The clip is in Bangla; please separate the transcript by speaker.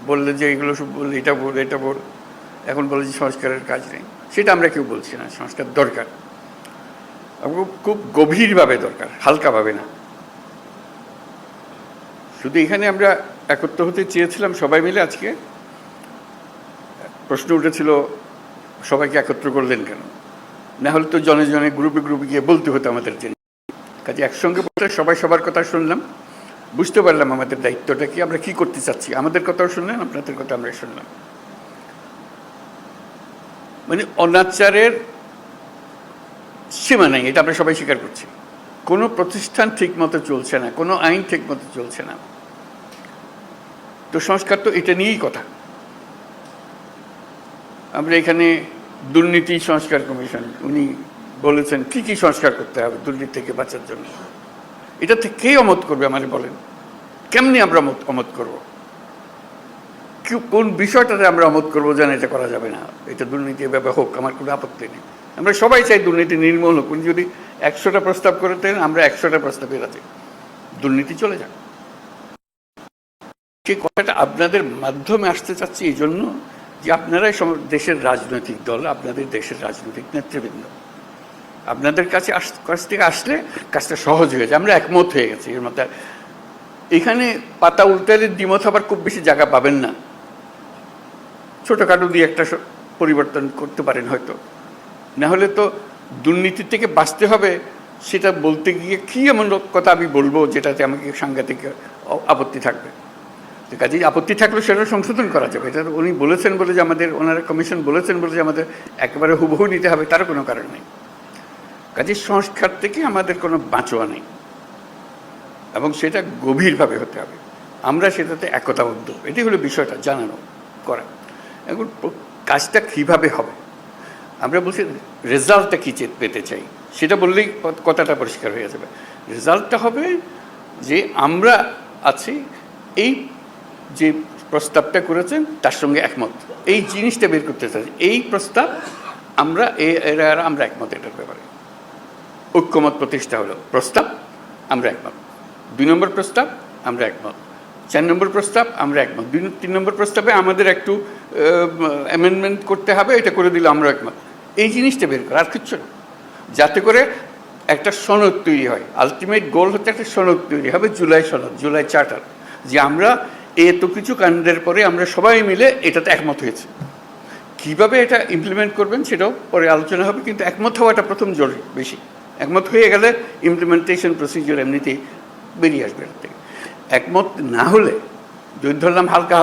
Speaker 1: বললে যে এগুলো সব বললে এটা বল এটা বল, এখন বলে যে সংস্কারের কাজ নেই। সেটা আমরা কেউ বলছি না, সংস্কার দরকার, খুব গভীরভাবে দরকার, হালকাভাবে না। শুধু এখানে আমরা একত্র হতে চেয়েছিলাম সবাই মিলে। আজকে প্রশ্ন উঠেছিল সবাইকে একত্র করলেন কেন, না হলে তো জনে জনে গ্রুপে গ্রুপে গিয়ে বলতে হতো আমাদের জন্য। কাজে একসঙ্গে বলতে সবাই সবার কথা শুনলাম, বুঝতে পারলাম আমাদের দায়িত্বটা কি, আমরা কি করতে চাচ্ছি। আমাদের কথাও শুনলেন, আপনাদের কথা আমরা শুনলাম। মানে অনাচারের সীমা নেই, এটা আমরা সবাই স্বীকার করছি। কোনো প্রতিষ্ঠান ঠিক মতো চলছে না, কোনো আইন ঠিক মতো চলছে না। তো সংস্কার তো এটা নিয়েই কথা। আমরা এখানে দুর্নীতি সংস্কার কমিশন, উনি বলেছেন কি কি সংস্কার করতে হবে দুর্নীতি থেকে বাঁচার জন্য। এটা থেকে কে অমত করবে আমাদের বলেন? কেমনি আমরা অমত করব? কোন বিষয়টাতে আমরা অমত করবো যেন এটা করা যাবে না, এটা দুর্নীতি এভাবে হোক, আমার কোনো আপত্তি নেই। আমরা সবাই চাই দুর্নীতি নির্মূল হোক। উনি যদি 100টা প্রস্তাব করে দেন, আমরা 100টা প্রস্তাবে রাজি, দুর্নীতি চলে যাক। সেই কথাটা আপনাদের মাধ্যমে আসতে চাচ্ছি এই জন্য যে আপনারাই দেশের রাজনৈতিক দল, আপনাদের দেশের রাজনৈতিক নেতৃবৃন্দ, আপনাদের কাছ থেকে আসলে কাজটা সহজ হয়ে যায়। আমরা একমত হয়ে গেছি এর মধ্যে। এখানে পাতা উল্টালে দ্বিমত আবার খুব বেশি জায়গা পাবেন না। ছোটোখাটো দিয়ে একটা পরিবর্তন করতে পারেন হয়তো, না হলে তো দুর্নীতির থেকে বাঁচতে হবে সেটা বলতে গিয়ে কী এমন কথা আমি বলবো যেটাতে আমাকে সাংঘাতিক আপত্তি থাকবে। কাজেই আপত্তি থাকলে সেটা সংশোধন করা যাবে। এটা উনি বলেছেন বলে যে আমাদের, ওনারা কমিশন বলেছেন বলে যে আমাদের একেবারে হুবহু নিতে হবে তারও কোনো কারণ নেই। কাজেই সংস্কার থেকে আমাদের কোনো বাঁচোয়া নেই, এবং সেটা গভীরভাবে হতে হবে। আমরা সেটাতে একতাবদ্ধ, এটাই হলো বিষয়টা, জানানো করা। এখন কাজটা কীভাবে হবে, আমরা বলছি রেজাল্টটা কী পেতে চাই, সেটা বললেই কথাটা পরিষ্কার হয়ে যাবে। রেজাল্টটা হবে যে আমরা আছি, এই যে প্রস্তাবটা করেছেন তার সঙ্গে একমত, এই জিনিসটা বের করতে চাই। এই প্রস্তাব আমরা আমরা একমত, এটার ব্যাপারে ঐক্যমত প্রতিষ্ঠা হলো। প্রস্তাব আমরা একমত, 2 নম্বর প্রস্তাব আমরা একমত, 4 নম্বর প্রস্তাব আমরা একমত, 3 নম্বর প্রস্তাবে আমাদের একটু অ্যামেন্ডমেন্ট করতে হবে, এটা করে দিলে আমরা একমত। এই জিনিসটা বের করা, আর কিচ্ছু না, যাতে করে একটা সনদ তৈরি হয়। আলটিমেট গোল হচ্ছে একটা সনদ তৈরি হবে, জুলাই সনদ, জুলাই চার্টার, যে আমরা এত কিছু কাণ্ডের পরে আমরা সবাই মিলে এটাতে একমত হয়েছে। কীভাবে এটা ইমপ্লিমেন্ট করবেন সেটাও পরে আলোচনা হবে, কিন্তু একমত হওয়াটা প্রথম জরুরি বেশি। একমত হয়ে গেলে ইমপ্লিমেন্টেশন প্রসিজিওর এমনিতেই বেরিয়ে আসবে এর থেকে। একমত না হলে যদি ধরলাম হালকা